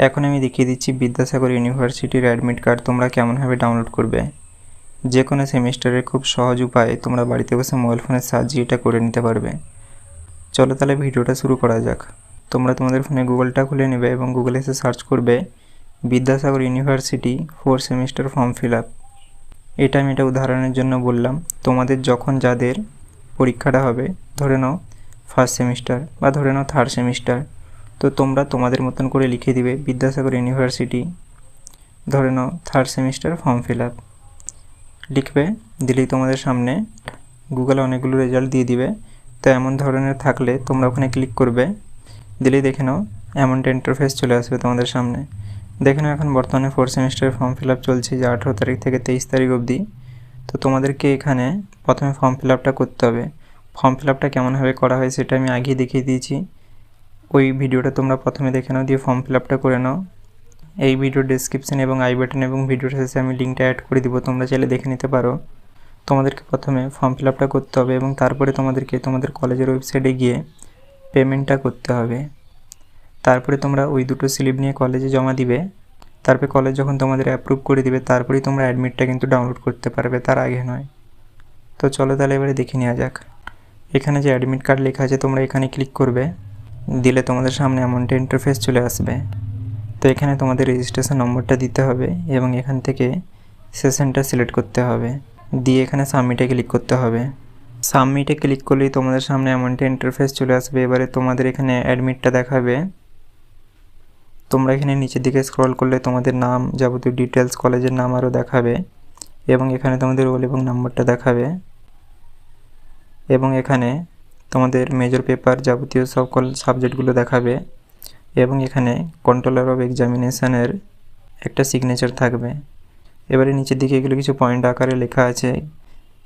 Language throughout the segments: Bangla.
এখন আমি দেখিয়ে দিচ্ছি বিদ্যাসাগর ইউনিভার্সিটির অ্যাডমিট কার্ড তোমরা কেমনভাবে ডাউনলোড করবে। যে কোনো সেমিস্টারের খুব সহজ উপায়ে তোমরা বাড়িতে বসে মোবাইল ফোনের সাহায্যে এটা করে নিতে পারবে। চলো তাহলে ভিডিওটা শুরু করা যাক। তোমরা তোমাদের ফোনে গুগলটা খুলে নেবে এবং গুগলে এসে সার্চ করবে Vidyasagar university 4 semester form fill up. এটা আমি উদাহরণের জন্য বললাম। তোমাদের যখন যাদের পরীক্ষাটা হবে, ধরে নাও ফার্স্ট সেমিস্টার বা ধরে নাও থার্ড সেমিস্টার, তো তোমরা তোমাদের মতন করে লিখে দিবে বিদ্যাসাগর ইউনিভার্সিটি, ধরে নাও third semester form fill up লিখবে। দিলেই তোমাদের সামনে গুগলে অনেকগুলো রেজাল্ট দিয়ে দিবে। তো এমন ধরনের থাকলে তোমরা ওখানে ক্লিক করবে, দিলেই দেখে নাও এমনটা ইন্টারফেস চলে আসবে তোমাদের সামনে। দেখে নাও এখন বর্তমানে 4 সেমিস্টারের ফর্ম ফিল আপ চলছে, যে 18 তারিখ থেকে 23 তারিখ অবধি। তো তোমাদেরকে এখানে প্রথমে ফর্ম ফিল আপটা করতে হবে। ফর্ম ফিল আপটা কেমনভাবে করা হয় সেটা আমি আগেই দেখিয়ে দিয়েছি, ওই ভিডিওটা তোমরা প্রথমে দেখে নাও, দিয়ে ফর্ম ফিল আপটা করে নাও। এই ভিডিওর ডেসক্রিপশন এবং আই বাটন এবং ভিডিওর শেষে আমি লিঙ্কটা অ্যাড করে দিব, তোমরা চাইলে দেখে নিতে পারো। তোমাদেরকে প্রথমে ফর্ম ফিল আপটা করতে হবে এবং তারপরে তোমাদেরকে তোমাদের কলেজের ওয়েবসাইটে গিয়ে পেমেন্টটা করতে হবে। তারপরে তোমরা ওই দুটো স্লিপ নিয়ে কলেজে জমা দিবে। তারপরে কলেজ যখন তোমাদের অ্যাপ্রুভ করে দিবে, তারপরেই তোমরা অ্যাডমিটটা কিন্তু ডাউনলোড করতে পারবে, তার আগে নয়। তো চলো তাহলে এবারে দেখে নেওয়া যাক। এখানে যে অ্যাডমিট কার্ড লেখা আছে তোমরা এখানে ক্লিক করবে, দিলে তোমাদের সামনে এমনটা ইন্টারফেস চলে আসবে। তো এখানে তোমাদের রেজিস্ট্রেশন নম্বরটা দিতে হবে এবং এখান থেকে সেশনটা সিলেক্ট করতে হবে, দিয়ে এখানে সাবমিটে ক্লিক করতে হবে। সাবমিটে ক্লিক করলেই তোমাদের সামনে এমনটা ইন্টারফেস চলে আসবে। এবারে তোমাদের এখানে অ্যাডমিটটা দেখাবে। তোমরা এখানে নিচের দিকে স্ক্রল করলে তোমাদের নাম, যাবতীয় ডিটেলস, কলেজের নাম আরও দেখাবে এবং এখানে তোমাদের রোল এবং নম্বরটা দেখাবে এবং এখানে তোমাদের মেজর পেপার যাবতীয় সকল সাবজেক্টগুলো দেখাবে এবং এখানে কন্ট্রোলার অফ এক্সামিনেশনের একটা সিগনেচার থাকবে। এবারে নিচের দিকে এগুলো কিছু পয়েন্ট আকারে লেখা আছে,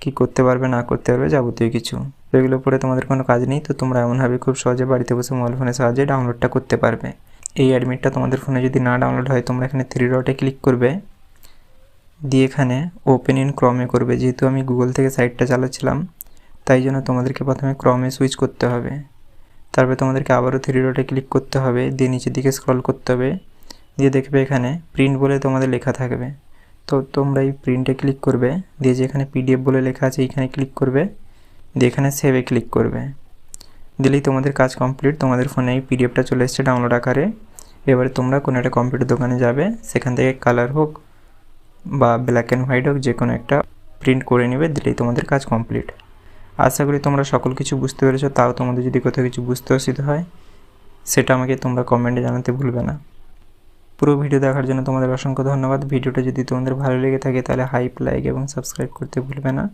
কি করতে পারবে না করতে পারবে যাবতীয় কিছু। তো এগুলো পরে তোমাদের কোনো কাজ নেই, তো তোমরা এমনভাবে খুব সহজে বাড়িতে বসে মোবাইল ফোনের সাহায্যে ডাউনলোডটা করতে পারবে। এই অ্যাডমিটটা তোমাদের ফোনে যদি না ডাউনলোড হয়, তোমরা এখানে 3 ডটে ক্লিক করবে, দিয়ে এখানে ওপেন ইন ক্রমে করবে। যেহেতু আমি গুগল থেকে সাইটটা চালাচ্ছিলাম, তাই জন্য তোমাদেরকে প্রথমে ক্রমে সুইচ করতে হবে। তারপরে তোমাদেরকে আবারও 3 ডটে ক্লিক করতে হবে, দিয়ে নিচের দিকে স্ক্রল করতে হবে, দিয়ে দেখবে এখানে প্রিন্ট বলে তোমাদের লেখা থাকবে। তো তোমরা এই প্রিন্টে ক্লিক করবে, দিয়ে যেখানে পিডিএফ বলে লেখা আছে এইখানে ক্লিক করবে, দিয়ে এখানে সেভে ক্লিক করবে। দিলেই তোমাদের কাজ কমপ্লিট। তোমাদের ফোনে এই পিডিএফটা চলে এসেছে ডাউনলোড আকারে। এবারে তোমরা কোনো একটা কম্পিউটার দোকানে যাবে, সেখান থেকে কালার হোক বা ব্ল্যাক অ্যান্ড হোয়াইট হোক, যে কোনো একটা প্রিন্ট করে নেবে, দিলেই তোমাদের কাজ কমপ্লিট। আশা করি তোমরা সকল কিছু বুঝতে পেরেছো। তাও তোমাদের যদি কোথাও কিছু বুঝতে অসুবিধা হয়, সেটা আমাকে তোমরা কমেন্টে জানাতে ভুলবে না। পুরো ভিডিও দেখার জন্য তোমাদের অসংখ্য ধন্যবাদ। ভিডিওটা যদি তোমাদের ভালো লেগে থাকে তাহলে হাইপ, লাইক এবং সাবস্ক্রাইব করতে ভুলবে না।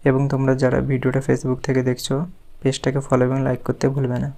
এবং তোমরা যারা ভিডিওটা ফেসবুক থেকে দেখছো, পেজটাকে ফলো এবং লাইক করতে ভুলবে না।